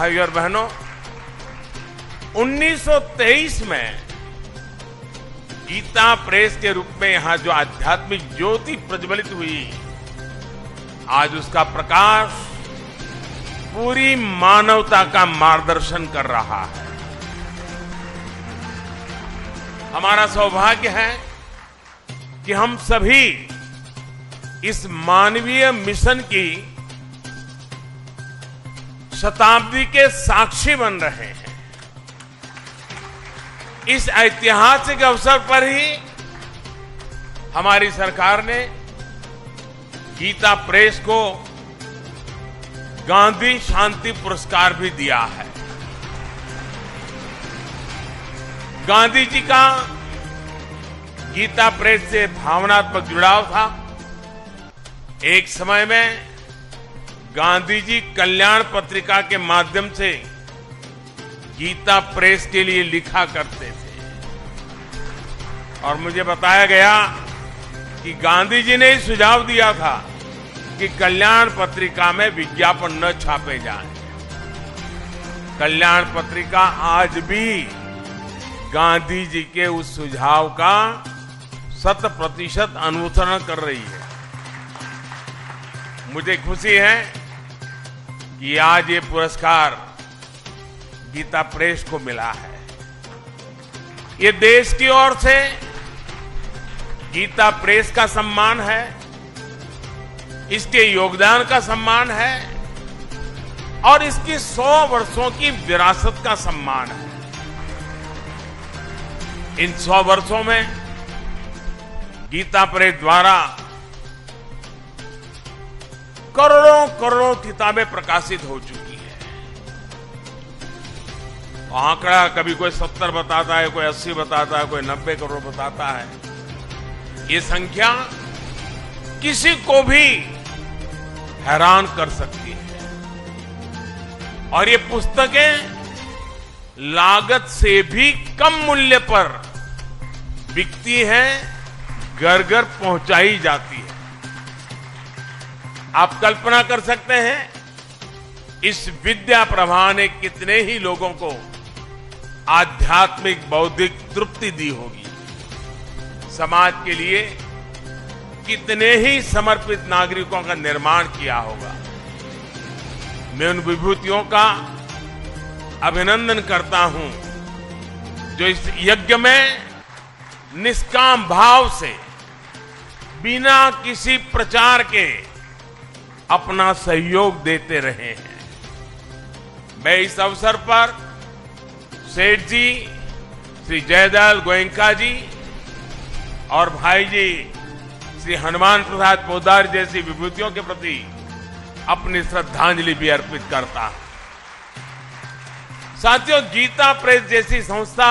भाइयों और बहनों, 1923 में गीता प्रेस के रूप में यहां जो आध्यात्मिक ज्योति प्रज्वलित हुई, आज उसका प्रकाश पूरी मानवता का मार्गदर्शन कर रहा है। हमारा सौभाग्य है कि हम सभी इस मानवीय मिशन की शताब्दी के साक्षी बन रहे हैं। इस ऐतिहासिक अवसर पर ही हमारी सरकार ने गीता प्रेस को गांधी शांति पुरस्कार भी दिया है। गांधी जी का गीता प्रेस से भावनात्मक जुड़ाव था। एक समय में गांधी जी कल्याण पत्रिका के माध्यम से गीता प्रेस के लिए लिखा करते थे और मुझे बताया गया कि गांधी जी ने सुझाव दिया था कि कल्याण पत्रिका में विज्ञापन न छापे जाएं। कल्याण पत्रिका आज भी गांधी जी के उस सुझाव का 100% अनुसरण कर रही है। मुझे खुशी है कि आज ये पुरस्कार गीता प्रेस को मिला है। ये देश की ओर से गीता प्रेस का सम्मान है, इसके योगदान का सम्मान है और इसकी 100 वर्षों की विरासत का सम्मान है। इन 100 वर्षों में गीता प्रेस द्वारा करोड़ों करोड़ों किताबें प्रकाशित हो चुकी है। आंकड़ा कभी कोई 70 बताता है, कोई 80 बताता है, कोई 90 करोड़ बताता है। ये संख्या किसी को भी हैरान कर सकती है और ये पुस्तकें लागत से भी कम मूल्य पर बिकती हैं, घर घर पहुंचाई जाती है। आप कल्पना कर सकते हैं इस विद्या प्रवाह ने कितने ही लोगों को आध्यात्मिक बौद्धिक तृप्ति दी होगी, समाज के लिए कितने ही समर्पित नागरिकों का निर्माण किया होगा। मैं उन विभूतियों का अभिनंदन करता हूं जो इस यज्ञ में निष्काम भाव से बिना किसी प्रचार के अपना सहयोग देते रहे हैं। मैं इस अवसर पर सेठ जी, श्री जयदयाल गोयनका जी और भाई जी श्री हनुमान प्रसाद पोद्दार जैसी विभूतियों के प्रति अपनी श्रद्धांजलि भी अर्पित करता हूं। साथियों, गीता प्रेस जैसी संस्था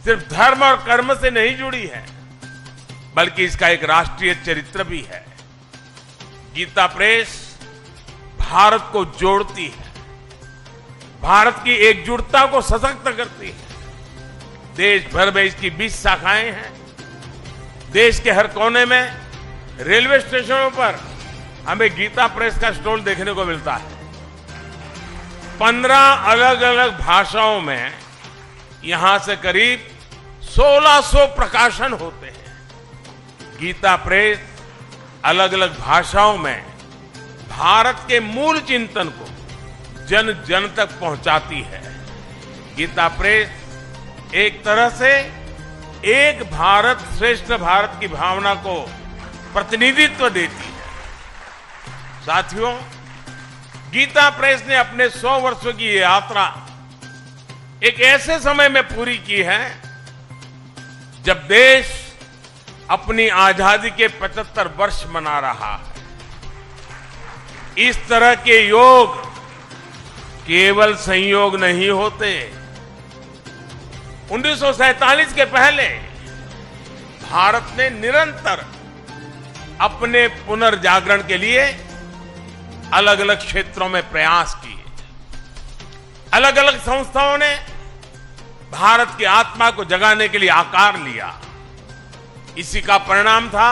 सिर्फ धर्म और कर्म से नहीं जुड़ी है, बल्कि इसका एक राष्ट्रीय चरित्र भी है। गीता प्रेस भारत को जोड़ती है, भारत की एकजुटता को सशक्त करती है। देश भर में इसकी 20 शाखाएं हैं। देश के हर कोने में रेलवे स्टेशनों पर हमें गीता प्रेस का स्टॉल देखने को मिलता है। 15 अलग अलग भाषाओं में यहां से करीब 1600 प्रकाशन होते हैं। गीता प्रेस अलग अलग भाषाओं में भारत के मूल चिंतन को जन जन तक पहुंचाती है। गीता प्रेस एक तरह से एक भारत श्रेष्ठ भारत की भावना को प्रतिनिधित्व देती है। साथियों, गीता प्रेस ने अपने 100 वर्षों की ये यात्रा एक ऐसे समय में पूरी की है जब देश अपनी आजादी के 75 वर्ष मना रहा है। इस तरह के योग केवल संयोग नहीं होते। 1947 के पहले भारत ने निरंतर अपने पुनर्जागरण के लिए अलग अलग क्षेत्रों में प्रयास किए। अलग अलग संस्थाओं ने भारत की आत्मा को जगाने के लिए आकार लिया। इसी का परिणाम था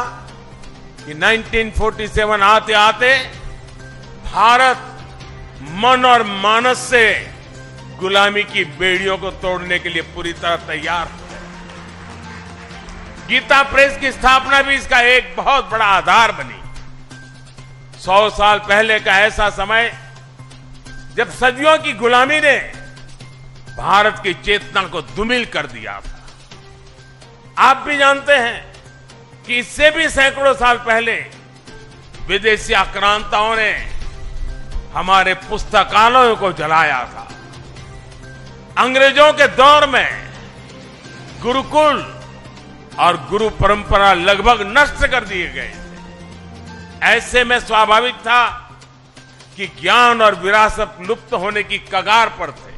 कि 1947 आते आते भारत मन और मानस से गुलामी की बेड़ियों को तोड़ने के लिए पूरी तरह तैयार है। गीता प्रेस की स्थापना भी इसका एक बहुत बड़ा आधार बनी। 100 साल पहले का ऐसा समय जब सदियों की गुलामी ने भारत की चेतना को धूमिल कर दिया था। आप भी जानते हैं कि इससे भी सैकड़ों साल पहले विदेशी आक्रांताओं ने हमारे पुस्तकालयों को जलाया था। अंग्रेजों के दौर में गुरुकुल और गुरु परंपरा लगभग नष्ट कर दिए गए थे। ऐसे में स्वाभाविक था कि ज्ञान और विरासत लुप्त होने की कगार पर थे।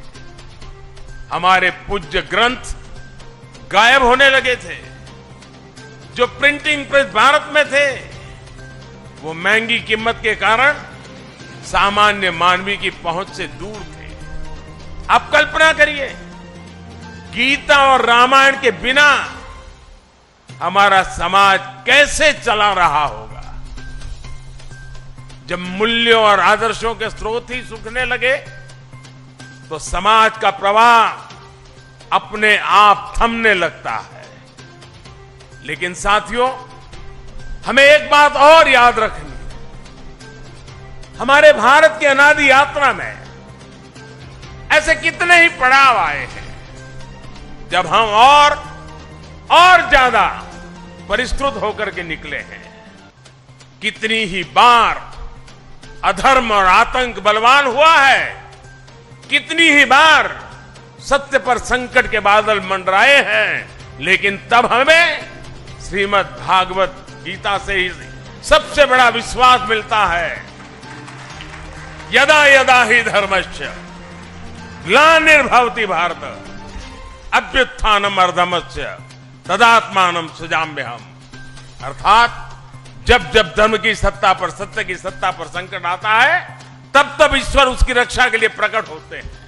हमारे पूज्य ग्रंथ गायब होने लगे थे। जो प्रिंटिंग प्रेस भारत में थे वो महंगी कीमत के कारण सामान्य मानवी की पहुंच से दूर थे। आप कल्पना करिए, गीता और रामायण के बिना हमारा समाज कैसे चला रहा होगा। जब मूल्यों और आदर्शों के स्रोत ही सूखने लगे तो समाज का प्रवाह अपने आप थमने लगता है। लेकिन साथियों, हमें एक बात और याद रखनी है। हमारे भारत की अनादि यात्रा में ऐसे कितने ही पड़ाव आए हैं जब हम और ज्यादा परिष्कृत होकर के निकले हैं। कितनी ही बार अधर्म और आतंक बलवान हुआ है। कितनी ही बार सत्य पर संकट के बादल मंडराए हैं। लेकिन तब हमें श्रीमद् भागवत गीता से ही सबसे बड़ा विश्वास मिलता है। यदा यदा ही धर्मस्य ग्लानिर्भवति भारत अभ्युत्थानम अधर्मस्य तदात्मानं सृजाम्यहम्। अर्थात जब जब धर्म की सत्ता पर, सत्य की सत्ता पर संकट आता है, तब तब ईश्वर उसकी रक्षा के लिए प्रकट होते हैं।